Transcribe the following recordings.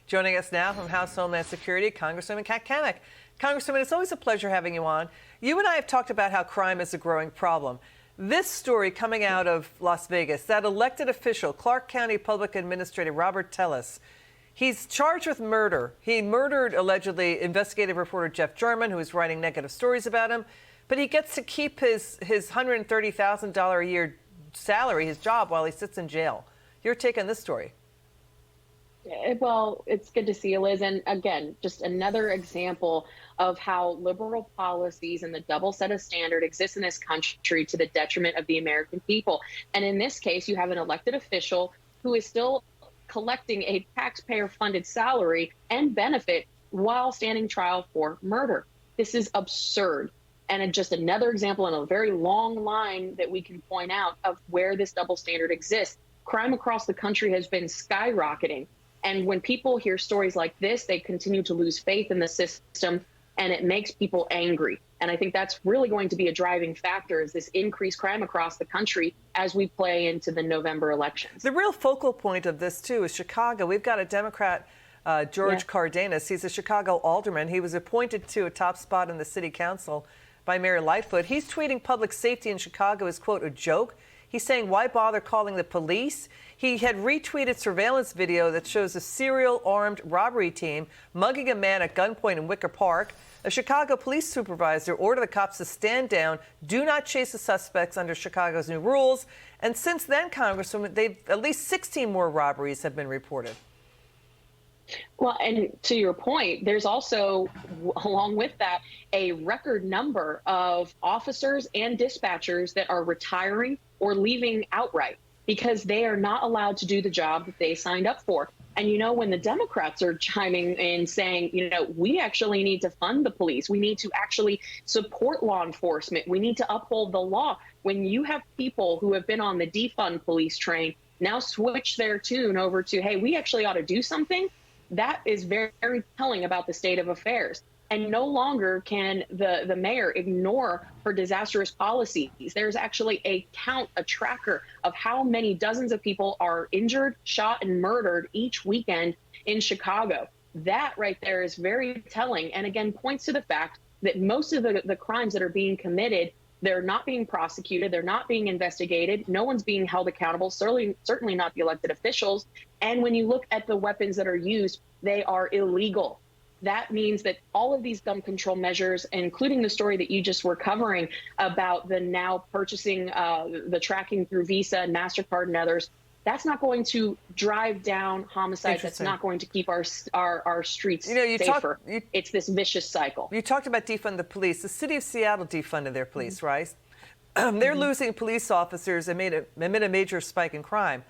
Joining us now from House Homeland Security, Congresswoman Cammack. Congresswoman, it's always a pleasure having you on. You and I have talked about how crime is a growing problem. This story coming out of Las Vegas, that elected official, Clark County Public Administrator Robert Tellis, he's charged with murder. He murdered, allegedly, investigative reporter Jeff German, who was writing negative stories about him. But he gets to keep his $130,000 a year salary, his job, while he sits in jail. Your take on this story? Well, it's good to see you, Liz. And again, just another example of how liberal policies and the double set of standard exists in this country to the detriment of the American people. And in this case, you have an elected official who is still collecting a taxpayer-funded salary and benefit while standing trial for murder. This is absurd. And just another example in a very long line that we can point out of where this double standard exists. Crime across the country has been skyrocketing. And when people hear stories like this, they continue to lose faith in the system, and it makes people angry. And I think that's really going to be a driving factor, is this increased crime across the country as we play into the November elections. The real focal point of this, too, is Chicago. We've got a Democrat, George Cardenas. He's a Chicago alderman. He was appointed to a top spot in the city council by Mayor Lightfoot. He's tweeting public safety in Chicago is, quote, a joke. He's saying, why bother calling the police? He had retweeted surveillance video that shows a serial armed robbery team mugging a man at gunpoint in Wicker Park. A Chicago police supervisor ordered the cops to stand down, do not chase the suspects under Chicago's new rules. And since then, Congresswoman, at least 16 more robberies have been reported. Well, and to your point, there's also, along with that, a record number of officers and dispatchers that are retiring or leaving outright because they are not allowed to do the job that they signed up for. And, you know, when the Democrats are chiming in saying, you know, we actually need to fund the police, we need to actually support law enforcement, we need to uphold the law. When you have people who have been on the defund police train now switch their tune over to, hey, we actually ought to do something, that is very, very telling about the state of affairs. And no longer can the mayor ignore her disastrous policies. There's actually a count, a tracker of how many dozens of people are injured, shot, and murdered each weekend in Chicago. That right there is very telling, and again points to the fact that most of the crimes that are being committed, they're not being prosecuted, they're not being investigated, no one's being held accountable, certainly not the elected officials. And when you look at the weapons that are used, they are illegal. That means that all of these gun control measures, including the story that you just were covering about the now purchasing the tracking through Visa and MasterCard and others, that's not going to drive down homicide. That's not going to keep our streets safer. It's this vicious cycle. You talked about defund the police. The city of Seattle defunded their police, right? They're losing police officers amid a major spike in crime.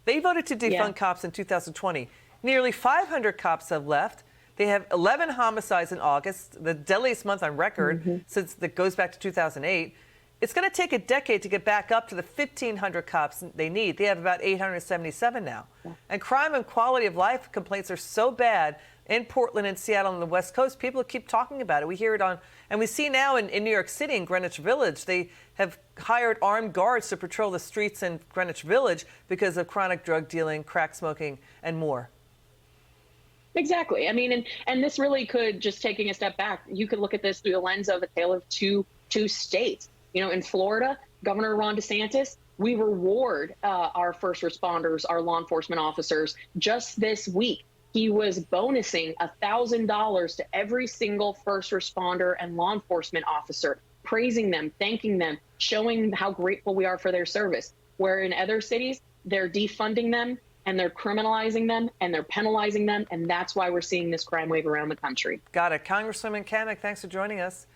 They voted to defund cops in 2020. Nearly 500 cops have left. They have 11 homicides in August, the deadliest month on record since that goes back to 2008. It's going to take a decade to get back up to the 1,500 cops they need. They have about 877 now. And crime and quality of life complaints are so bad in Portland and Seattle and the West Coast. People keep talking about it. We hear it on, and we see now in New York City, in Greenwich Village, they have hired armed guards to patrol the streets in Greenwich Village because of chronic drug dealing, crack smoking, and more. Exactly. I mean, and this really could, just taking a step back, you could look at this through the lens of a tale of two states. You know, in Florida, Governor Ron DeSantis, we reward our first responders, our law enforcement officers. Just this week, he was bonusing $1,000 to every single first responder and law enforcement officer, praising them, thanking them, showing how grateful we are for their service. Where in other cities, they're defunding them, and they're criminalizing them, and they're penalizing them, and that's why we're seeing this crime wave around the country. Got it. Congresswoman Cammack, thanks for joining us.